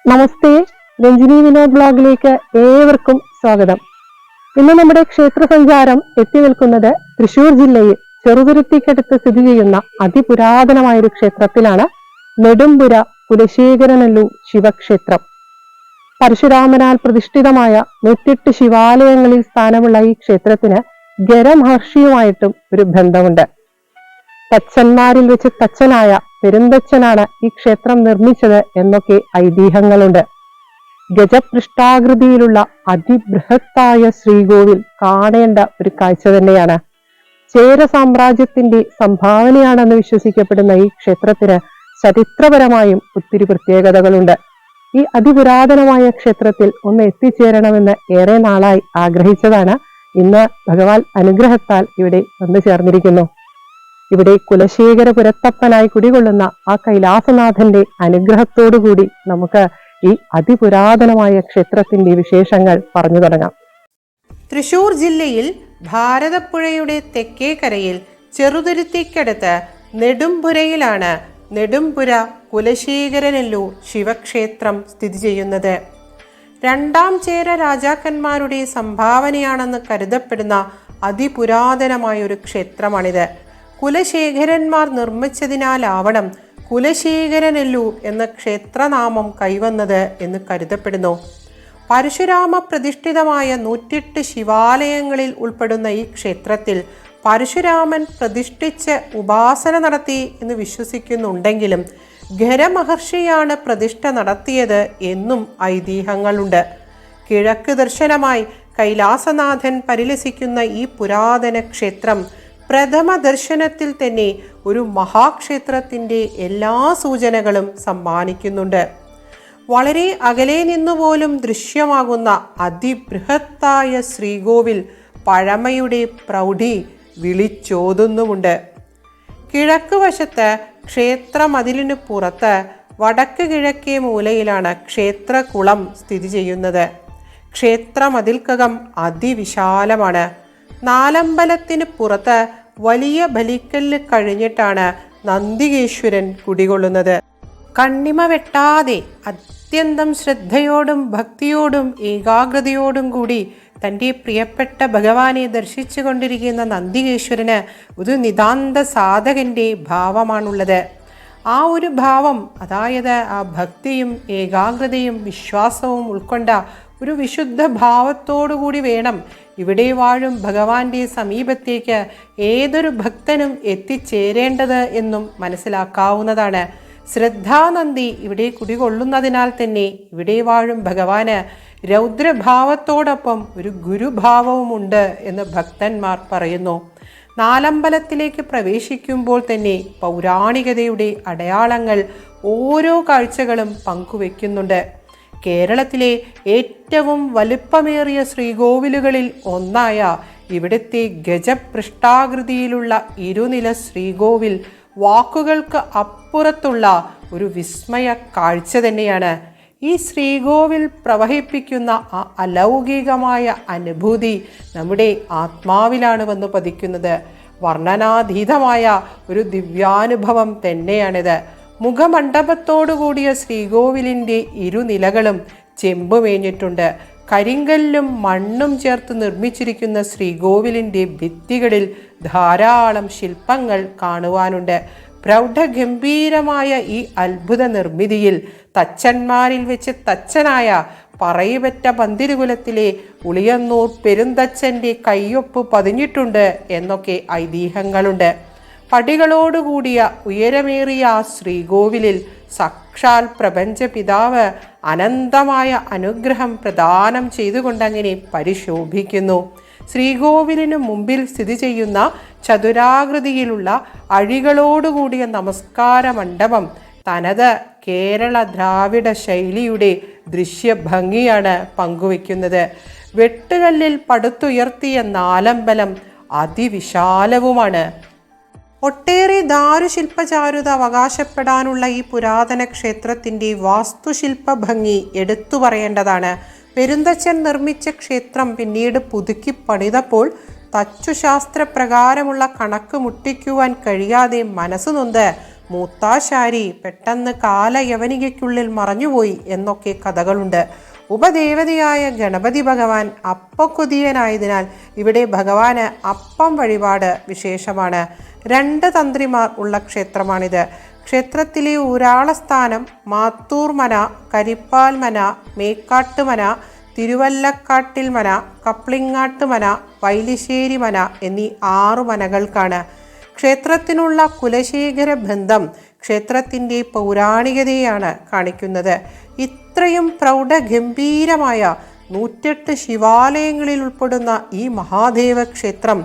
നമസ്തേ, രഞ്ജിനി വിനോദ് ബ്ലോഗിലേക്ക് ഏവർക്കും സ്വാഗതം. ഇന്ന് നമ്മുടെ ക്ഷേത്ര സഞ്ചാരം എത്തി നിൽക്കുന്നത് തൃശൂർ ജില്ലയിൽ ചെറുതുരുത്തിക്കടുത്ത് സ്ഥിതി ചെയ്യുന്ന അതിപുരാതനമായ ഒരു ക്ഷേത്രത്തിലാണ്. നെടുമ്പുര കുലശേഖരനല്ലൂർ ശിവക്ഷേത്രം. പരശുരാമനാൽ പ്രതിഷ്ഠിതമായ 108 ശിവാലയങ്ങളിൽ സ്ഥാനമുള്ള ഈ ക്ഷേത്രത്തിന് ഗരമഹർഷിയുമായിട്ടും ഒരു ബന്ധമുണ്ട്. തച്ചന്മാരിൽ വെച്ച് തച്ചനായ പെരുന്തച്ചനാണ് ഈ ക്ഷേത്രം നിർമ്മിച്ചത് എന്നൊക്കെ ഐതിഹ്യങ്ങളുണ്ട്. ഗജപൃഷ്ഠാകൃതിയിലുള്ള അതിബൃഹത്തായ ശ്രീകോവിൽ കാണേണ്ട ഒരു കാഴ്ച തന്നെയാണ്. ചേര സാമ്രാജ്യത്തിന്റെ സംഭാവനയാണെന്ന് വിശ്വസിക്കപ്പെടുന്ന ഈ ക്ഷേത്രത്തിന് ചരിത്രപരമായും ഒത്തിരി പ്രത്യേകതകളുണ്ട്. ഈ അതിപുരാതനമായ ക്ഷേത്രത്തിൽ ഒന്ന് എത്തിച്ചേരണമെന്ന് ഏറെ നാളായി ആഗ്രഹിച്ചതാണ്. ഇന്ന് ഭഗവാൻ അനുഗ്രഹത്താൽ ഇവിടെ വന്നു ചേർന്നിരിക്കുന്നു. ഇവിടെ കുലശേഖരപുരത്തപ്പനായി കുടികൊള്ളുന്ന ആ കൈലാസനാഥന്റെ അനുഗ്രഹത്തോടുകൂടി നമുക്ക് ഈ അതിപുരാതനമായ ക്ഷേത്രത്തിന്റെ വിശേഷങ്ങൾ പറഞ്ഞു തുടങ്ങാം. തൃശൂർ ജില്ലയിൽ ഭാരതപ്പുഴയുടെ തെക്കേക്കരയിൽ ചെറുതുരുത്തിക്കടുത്ത് നെടുമ്പുരയിലാണ് നെടുമ്പുര കുലശേഖരനല്ലൂർ ശിവക്ഷേത്രം സ്ഥിതി ചെയ്യുന്നത്. രണ്ടാം ചേര രാജാക്കന്മാരുടെ സംഭാവനയാണെന്ന് കരുതപ്പെടുന്ന അതിപുരാതനമായ ഒരു ക്ഷേത്രമാണിത്. കുലശേഖരന്മാർ നിർമ്മിച്ചതിനാലാവണം കുലശേഖരനല്ലൂർ എന്ന ക്ഷേത്രനാമം കൈവന്നത് എന്ന് കരുതപ്പെടുന്നു. പരശുരാമ പ്രതിഷ്ഠിതമായ 108 ശിവാലയങ്ങളിൽ ഉൾപ്പെടുന്ന ഈ ക്ഷേത്രത്തിൽ പരശുരാമൻ പ്രതിഷ്ഠിച്ച് ഉപാസന നടത്തി എന്ന് വിശ്വസിക്കുന്നുണ്ടെങ്കിലും ഖരമഹർഷിയാണ് പ്രതിഷ്ഠ നടത്തിയത് എന്നും ഐതിഹ്യങ്ങളുണ്ട്. കിഴക്ക് ദർശനമായി കൈലാസനാഥൻ പരിലസിക്കുന്ന ഈ പുരാതന ക്ഷേത്രം പ്രഥമ ദർശനത്തിൽ തന്നെ ഒരു മഹാക്ഷേത്രത്തിൻ്റെ എല്ലാ സൂചനകളും സമ്മാനിക്കുന്നുണ്ട്. വളരെ അകലെ നിന്നുപോലും ദൃശ്യമാകുന്ന അതിബൃഹത്തായ ശ്രീകോവിൽ പഴമയുടെ പ്രൗഢി വിളിച്ചോതുന്നുമുണ്ട്. കിഴക്ക് വശത്ത് ക്ഷേത്രമതിലിന് പുറത്ത് വടക്ക് കിഴക്കേ മൂലയിലാണ് ക്ഷേത്രകുളം സ്ഥിതി ചെയ്യുന്നത്. ക്ഷേത്രമതിൽക്കകം അതിവിശാലമാണ്. നാലമ്പലത്തിന് പുറത്ത് വലിയ ബലിക്കല്ല് കഴിഞ്ഞിട്ടാണ് നന്ദികേശ്വരൻ കുടികൊള്ളുന്നത്. കണ്ണിമ വെട്ടാതെ അത്യന്തം ശ്രദ്ധയോടും ഭക്തിയോടും ഏകാഗ്രതയോടും കൂടി തൻ്റെ പ്രിയപ്പെട്ട ഭഗവാനെ ദർശിച്ചു കൊണ്ടിരിക്കുന്ന നന്ദികേശ്വരന് ഒരു നിതാന്ത സാധകൻ്റെ ഭാവമാണുള്ളത്. ആ ഒരു ഭാവം, അതായത് ആ ഭക്തിയും ഏകാഗ്രതയും വിശ്വാസവും ഉൾക്കൊണ്ട ഒരു വിശുദ്ധ ഭാവത്തോടുകൂടി വേണം ഇവിടെ വാഴും ഭഗവാന്റെ സമീപത്തേക്ക് ഏതൊരു ഭക്തനും എത്തിച്ചേരേണ്ടത് എന്നും മനസ്സിലാക്കാവുന്നതാണ്. ശ്രദ്ധാനന്ദി ഇവിടെ കുടികൊള്ളുന്നതിനാൽ തന്നെ ഇവിടെ വാഴും ഭഗവാന് രൗദ്രഭാവത്തോടൊപ്പം ഒരു ഗുരുഭാവവുമുണ്ട് എന്ന് ഭക്തന്മാർ പറയുന്നു. നാലമ്പലത്തിലേക്ക് പ്രവേശിക്കുമ്പോൾ തന്നെ പൗരാണികതയുടെ അടയാളങ്ങൾ ഓരോ കാഴ്ചകളും പങ്കുവെക്കുന്നുണ്ട്. കേരളത്തിലെ ഏറ്റവും വലുപ്പമേറിയ ശ്രീകോവിലുകളിൽ ഒന്നായ ഇവിടുത്തെ ഗജപൃഷ്ഠാകൃതിയിലുള്ള ഇരുനില ശ്രീകോവിൽ വാക്കുകൾക്ക് അപ്പുറത്തുള്ള ഒരു വിസ്മയ കാഴ്ച തന്നെയാണ്. ഈ ശ്രീകോവിൽ പ്രവഹിപ്പിക്കുന്ന ആ അലൗകികമായ അനുഭൂതി നമ്മുടെ ആത്മാവിലാണ് വന്നു പതിക്കുന്നത്. വർണ്ണനാതീതമായ ഒരു ദിവ്യാനുഭവം തന്നെയാണിത്. മുഖമണ്ഡപത്തോടുകൂടിയ ശ്രീകോവിലിൻ്റെ ഇരുനിലകളും ചെമ്പുമേഞ്ഞിട്ടുണ്ട്. കരിങ്കല്ലും മണ്ണും ചേർത്ത് നിർമ്മിച്ചിരിക്കുന്ന ശ്രീകോവിലിൻ്റെ ഭിത്തികളിൽ ധാരാളം ശില്പങ്ങൾ കാണുവാനുണ്ട്. പ്രൗഢഗംഭീരമായ ഈ അത്ഭുത നിർമ്മിതിയിൽ തച്ചന്മാരിൽ വെച്ച് തച്ചനായ പറയിപെറ്റ പന്തിരുകുലത്തിലെ ഉളിയന്നൂർ പെരുന്തച്ചൻ്റെ കയ്യൊപ്പ് പതിഞ്ഞിട്ടുണ്ട് എന്നൊക്കെ ഐതിഹ്യങ്ങളുണ്ട്. പടികളോടുകൂടിയ ഉയരമേറിയ ആ ശ്രീകോവിലിൽ സാക്ഷാൽ പ്രപഞ്ച പിതാവ് അനന്തമായ അനുഗ്രഹം പ്രദാനം ചെയ്തുകൊണ്ടങ്ങനെ പരിശോഭിക്കുന്നു. ശ്രീകോവിലിനു മുമ്പിൽ സ്ഥിതി ചെയ്യുന്ന ചതുരാകൃതിയിലുള്ള അഴികളോടുകൂടിയ നമസ്കാര മണ്ഡപം തനത് കേരള ദ്രാവിഡ ശൈലിയുടെ ദൃശ്യഭംഗിയാണ് പങ്കുവെക്കുന്നത്. വെട്ടുകല്ലിൽ പടുത്തുയർത്തിയ നാലമ്പലം അതിവിശാലവുമാണ്. ഒട്ടേറെ ദാരുശില്പചാരുത അവകാശപ്പെടാനുള്ള ഈ പുരാതന ക്ഷേത്രത്തിൻ്റെ വാസ്തുശില്പ ഭംഗി എടുത്തു പറയേണ്ടതാണ്. പെരുന്തച്ചൻ നിർമ്മിച്ച ക്ഷേത്രം പിന്നീട് പുതുക്കി പണിതപ്പോൾ തച്ചുശാസ്ത്രപ്രകാരമുള്ള കണക്ക് മുട്ടിക്കുവാൻ കഴിയാതെ മനസ്സുനൊന്ത് മൂത്താശാരി പെട്ടെന്ന് കാലയവനികയ്ക്കുള്ളിൽ മറഞ്ഞുപോയി എന്നൊക്കെ കഥകളുണ്ട്. ഉപദേവതയായ ഗണപതി ഭഗവാൻ അപ്പക്കൊതിയനായതിനാൽ ഇവിടെ ഭഗവാന് അപ്പം വഴിപാട് വിശേഷമാണ്. 2 തന്ത്രിമാർ ഉള്ള ക്ഷേത്രമാണിത്. ക്ഷേത്രത്തിലെ ഊരാളസ്ഥാനം മാത്തൂർമന, കരിപ്പാൽമന, മേക്കാട്ടുമന, തിരുവല്ലക്കാട്ടിൽമന, കപ്ലിങ്ങാട്ടുമന, വൈലിശ്ശേരിമന എന്നീ 6 മനകൾക്കാണ്. ക്ഷേത്രത്തിനുള്ള കുലശേഖര ബന്ധം ക്ഷേത്രത്തിൻ്റെ പൗരാണികതയാണ് കാണിക്കുന്നത്. ഇത്രയും പ്രൗഢഗംഭീരമായ 108 ശിവാലയങ്ങളിൽ ഉൾപ്പെടുന്ന ഈ മഹാദേവ ക്ഷേത്രം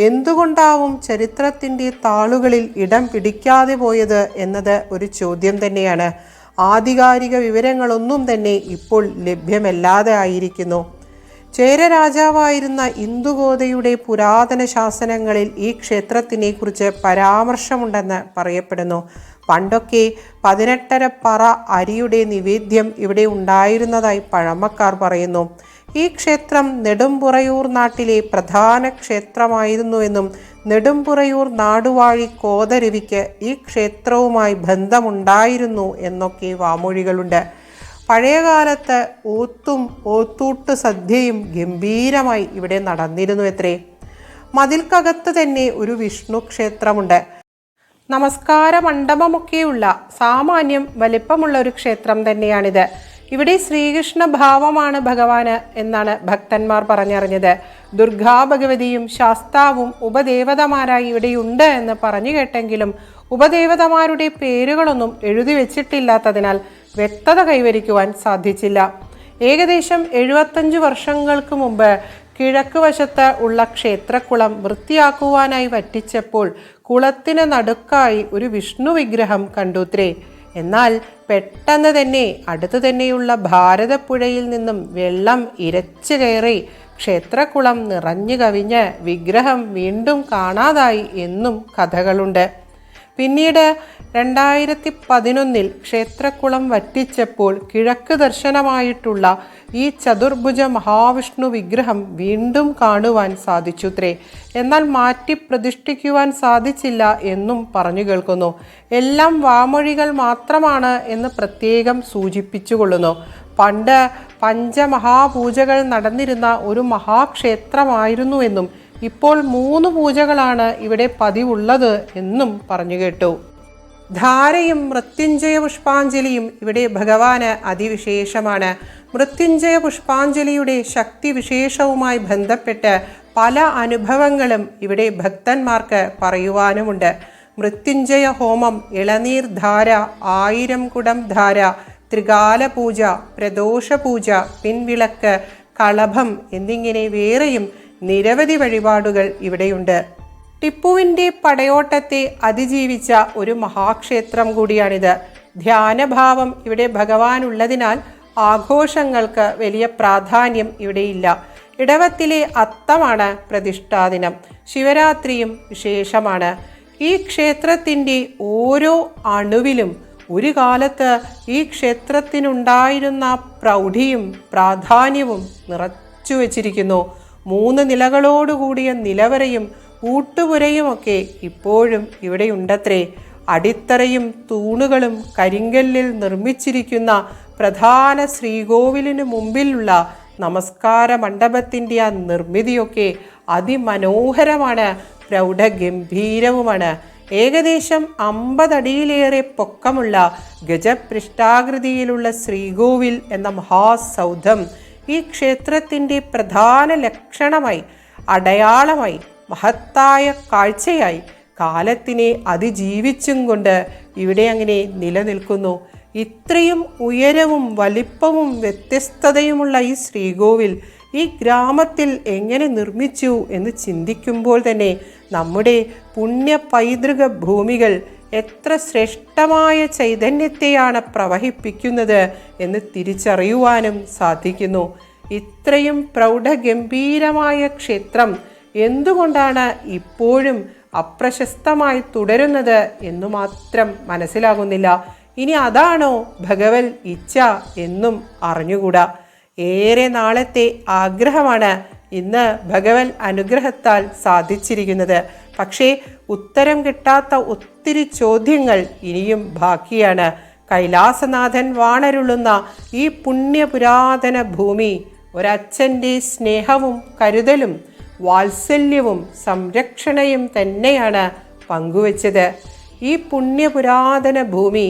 എന്തുകൊണ്ടാവും ചരിത്രത്തിൻ്റെ താളുകളിൽ ഇടം പിടിക്കാതെ പോയത് എന്നത് ഒരു ചോദ്യം തന്നെയാണ്. ആധികാരിക വിവരങ്ങളൊന്നും തന്നെ ഇപ്പോൾ ലഭ്യമല്ലാതെ ആയിരിക്കുന്നു. ചേര രാജാവായിരുന്ന ഇന്ദുഗോതയുടെ പുരാതന ശാസനങ്ങളിൽ ഈ ക്ഷേത്രത്തിനെ കുറിച്ച് പരാമർശമുണ്ടെന്ന് പറയപ്പെടുന്നു. പണ്ടൊക്കെ 18 പറ അരിയുടെ നിവേദ്യം ഇവിടെ ഉണ്ടായിരുന്നതായി പഴമക്കാർ പറയുന്നു. ഈ ക്ഷേത്രം നെടുമ്പുറയൂർ നാട്ടിലെ പ്രധാന ക്ഷേത്രമായിരുന്നുവെന്നും നെടുമ്പുറയൂർ നാടുവാഴി കോതരവിക്ക് ഈ ക്ഷേത്രവുമായി ബന്ധമുണ്ടായിരുന്നു എന്നൊക്കെ വാമൊഴികളുണ്ട്. പഴയകാലത്ത് ഓത്തും ഓത്തൂട്ട് സദ്യയും ഗംഭീരമായി ഇവിടെ നടന്നിരുന്നു എത്രേ. മതിൽക്കകത്ത് തന്നെ ഒരു വിഷ്ണു ക്ഷേത്രമുണ്ട്. നമസ്കാര മണ്ഡപമൊക്കെയുള്ള സാമാന്യം വലിപ്പമുള്ള ഒരു ക്ഷേത്രം തന്നെയാണിത്. ഇവിടെ ശ്രീകൃഷ്ണ ഭാവമാണ് ഭഗവാന് എന്നാണ് ഭക്തന്മാർ പറഞ്ഞറിഞ്ഞത്. ദുർഗാ ഭഗവതിയും ശാസ്താവും ഉപദേവതമാരായി ഇവിടെയുണ്ട് എന്ന് പറഞ്ഞു കേട്ടെങ്കിലും ഉപദേവതമാരുടെ പേരുകളൊന്നും എഴുതി വെച്ചിട്ടില്ലാത്തതിനാൽ വ്യക്തത കൈവരിക്കുവാൻ സാധിച്ചില്ല. ഏകദേശം 75 വർഷങ്ങൾക്ക് മുമ്പ് കിഴക്ക് വശത്ത് ഉള്ള ക്ഷേത്രക്കുളം വൃത്തിയാക്കുവാനായി വറ്റിച്ചപ്പോൾ കുളത്തിന് നടുക്കായി ഒരു വിഷ്ണു വിഗ്രഹം കണ്ടുത്രേ. എന്നാൽ പെട്ടെന്ന് തന്നെ അടുത്തു തന്നെയുള്ള ഭാരതപ്പുഴയിൽ നിന്നും വെള്ളം ഇരച്ചു കയറി ക്ഷേത്രക്കുളം നിറഞ്ഞു കവിഞ്ഞ് വിഗ്രഹം വീണ്ടും കാണാതായി എന്നും കഥകളുണ്ട്. പിന്നീട് 2011 ക്ഷേത്രക്കുളം വറ്റിച്ചപ്പോൾ കിഴക്ക് ദർശനമായിട്ടുള്ള ഈ ചതുർഭുജ മഹാവിഷ്ണു വിഗ്രഹം വീണ്ടും കാണുവാൻ സാധിച്ചുത്രേ. എന്നാൽ മാറ്റി പ്രതിഷ്ഠിക്കുവാൻ സാധിച്ചില്ല എന്നും പറഞ്ഞു കേൾക്കുന്നു. എല്ലാം വാമൊഴികൾ മാത്രമാണ് എന്ന് പ്രത്യേകം സൂചിപ്പിച്ചുകൊള്ളുന്നു. പണ്ട് പഞ്ചമഹാപൂജകൾ നടന്നിരുന്ന ഒരു മഹാക്ഷേത്രമായിരുന്നുവെന്നും ഇപ്പോൾ 3 പൂജകളാണ് ഇവിടെ പതിവുള്ളത് എന്നും പറഞ്ഞു കേട്ടു. ധാരയും മൃത്യുഞ്ജയ പുഷ്പാഞ്ജലിയും ഇവിടെ ഭഗവാന് അതിവിശേഷമാണ്. മൃത്യുഞ്ജയ പുഷ്പാഞ്ജലിയുടെ ശക്തി വിശേഷവുമായി ബന്ധപ്പെട്ട് പല അനുഭവങ്ങളും ഇവിടെ ഭക്തന്മാർക്ക് പറയുവാനുമുണ്ട്. മൃത്യുഞ്ജയ ഹോമം, ഇളനീർ ധാര, 1000 കുടം ധാര, ത്രികാല പൂജ, പ്രദോഷ പൂജ, പിൻവിളക്ക്, കളഭം എന്നിങ്ങനെ വേറെയും നിരവധി വഴിപാടുകൾ ഇവിടെയുണ്ട്. ടിപ്പുവിൻ്റെ പടയോട്ടത്തെ അതിജീവിച്ച ഒരു മഹാക്ഷേത്രം കൂടിയാണിത്. ധ്യാനഭാവം ഇവിടെ ഭഗവാനുള്ളതിനാൽ ആഘോഷങ്ങൾക്ക് വലിയ പ്രാധാന്യം ഇവിടെയില്ല. ഇടവത്തിലെ അത്തമാണ് പ്രതിഷ്ഠാദിനം. ശിവരാത്രിയും വിശേഷമാണ്. ഈ ക്ഷേത്രത്തിൻ്റെ ഓരോ അണുവിലും ഒരു കാലത്ത് ഈ ക്ഷേത്രത്തിനുണ്ടായിരുന്ന പ്രൗഢിയും പ്രാധാന്യവും നിറച്ചു വച്ചിരിക്കുന്നു. 3 നിലകളോടുകൂടിയ നിലവറയും ഊട്ടുപുരയുമൊക്കെ ഇപ്പോഴും ഇവിടെയുണ്ടത്രേ. അടിത്തറയും തൂണുകളും കരിങ്കല്ലിൽ നിർമ്മിച്ചിരിക്കുന്ന പ്രധാന ശ്രീകോവിലിന് മുമ്പിലുള്ള നമസ്കാര മണ്ഡപത്തിൻ്റെ ആ നിർമ്മിതിയൊക്കെ അതിമനോഹരമാണ്, പ്രൗഢഗംഭീരവുമാണ്. ഏകദേശം 50 അടിയിലേറെ പൊക്കമുള്ള ഗജപൃഷ്ഠാകൃതിയിലുള്ള ശ്രീകോവിൽ എന്ന മഹാസൗധം ഈ ക്ഷേത്രത്തിൻ്റെ പ്രധാന ലക്ഷണമായി, അടയാളമായി, മഹത്തായ കാഴ്ചയായി കാലത്തിനെ അതിജീവിച്ചും കൊണ്ട് ഇവിടെ അങ്ങനെ നിലനിൽക്കുന്നു. ഇത്രയും ഉയരവും വലിപ്പവും വ്യത്യസ്തതയുമുള്ള ഈ ശ്രീകോവിൽ ഈ ഗ്രാമത്തിൽ എങ്ങനെ നിർമ്മിച്ചു എന്ന് ചിന്തിക്കുമ്പോൾ തന്നെ നമ്മുടെ പുണ്യ പൈതൃക ഭൂമികൾ എത്ര ശ്രേഷ്ഠമായ ചൈതന്യത്തെയാണ് പ്രവഹിപ്പിക്കുന്നത് എന്ന് തിരിച്ചറിയുവാനും സാധിക്കുന്നു. ഇത്രയും പ്രൗഢഗംഭീരമായ ക്ഷേത്രം എന്തുകൊണ്ടാണ് ഇപ്പോഴും അപ്രശസ്തമായി തുടരുന്നത് എന്നു മാത്രം മനസ്സിലാകുന്നില്ല. ഇനി അതാണോ ഭഗവൽ ഇച്ഛ എന്നും അറിഞ്ഞുകൂടാ. ഏറെ നാളത്തെ ആഗ്രഹമാണ് ഇന്ന് ഭഗവൽ അനുഗ്രഹത്താൽ സാധിച്ചിരിക്കുന്നത്. പക്ഷേ ഉത്തരം കിട്ടാത്ത ഒത്തിരി ചോദ്യങ്ങൾ ഇനിയും ബാക്കിയാണ്. കൈലാസനാഥൻ വാണരുളുന്ന ഈ പുണ്യപുരാതന ഭൂമി ഒരച്ഛൻ്റെ സ്നേഹവും കരുതലും വാത്സല്യവും സംരക്ഷണയും തന്നെയാണ് പങ്കുവച്ചത്. ഈ പുണ്യപുരാതന ഭൂമി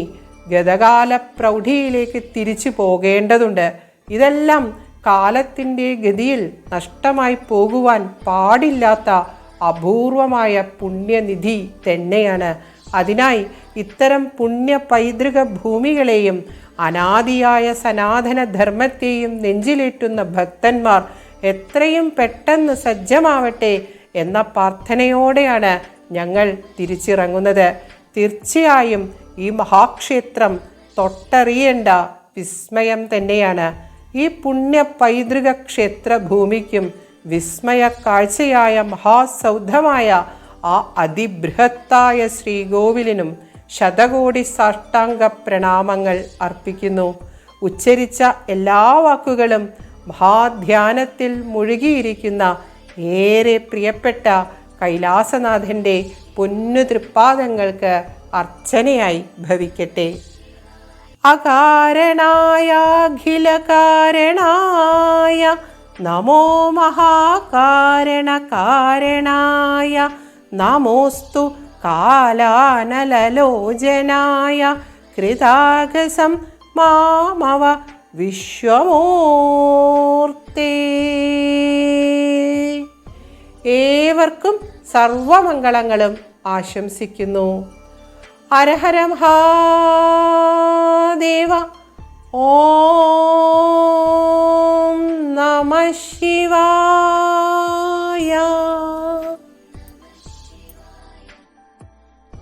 ഗതകാല പ്രൗഢിയിലേക്ക് തിരിച്ചു പോകേണ്ടതുണ്ട്. ഇതെല്ലാം കാലത്തിൻ്റെ ഗതിയിൽ നഷ്ടമായി പോകുവാൻ പാടില്ലാത്ത അപൂർവമായ പുണ്യനിധി തന്നെയാണ്. അതിനായി ഇത്തരം പുണ്യ പൈതൃക ഭൂമികളെയും അനാദിയായ സനാതന ധർമ്മത്തെയും നെഞ്ചിലേറ്റുന്ന ഭക്തന്മാർ എത്രയും പെട്ടെന്ന് സജ്ജമാവട്ടെ എന്ന പ്രാർത്ഥനയോടെയാണ് ഞങ്ങൾ തിരിച്ചിറങ്ങുന്നത്. തീർച്ചയായും ഈ മഹാക്ഷേത്രം തൊട്ടറിയേണ്ട വിസ്മയം തന്നെയാണ്. ഈ പുണ്യ പൈതൃക ക്ഷേത്ര ഭൂമിക്കും വിസ്മയ കാഴ്ചയായ മഹാസൗധമായ ആ അതിബൃഹത്തായ ശ്രീകോവിലിനും ശതകോടി സാഷ്ടാംഗ പ്രണാമങ്ങൾ അർപ്പിക്കുന്നു. ഉച്ചരിച്ച എല്ലാ വാക്കുകളും മഹാധ്യാനത്തിൽ മുഴുകിയിരിക്കുന്ന ഏറെ പ്രിയപ്പെട്ട കൈലാസനാഥൻ്റെ പൊന്നു തൃപ്പാദങ്ങൾക്ക് അർച്ചനയായി ഭവിക്കട്ടെ. അകാരണായ അഖിലകാരണായ നമോ മഹാകാരണകാരണായ നമോസ്തു കാലാനലലോചനായ കൃതാഗസം മാമവ വിശ്വമൂർത്തേ. ഏവർക്കും സർവമംഗളങ്ങളും ആശംസിക്കുന്നു. ഹരഹര മഹാദേവ. ഓം നമഃ ശിവായ.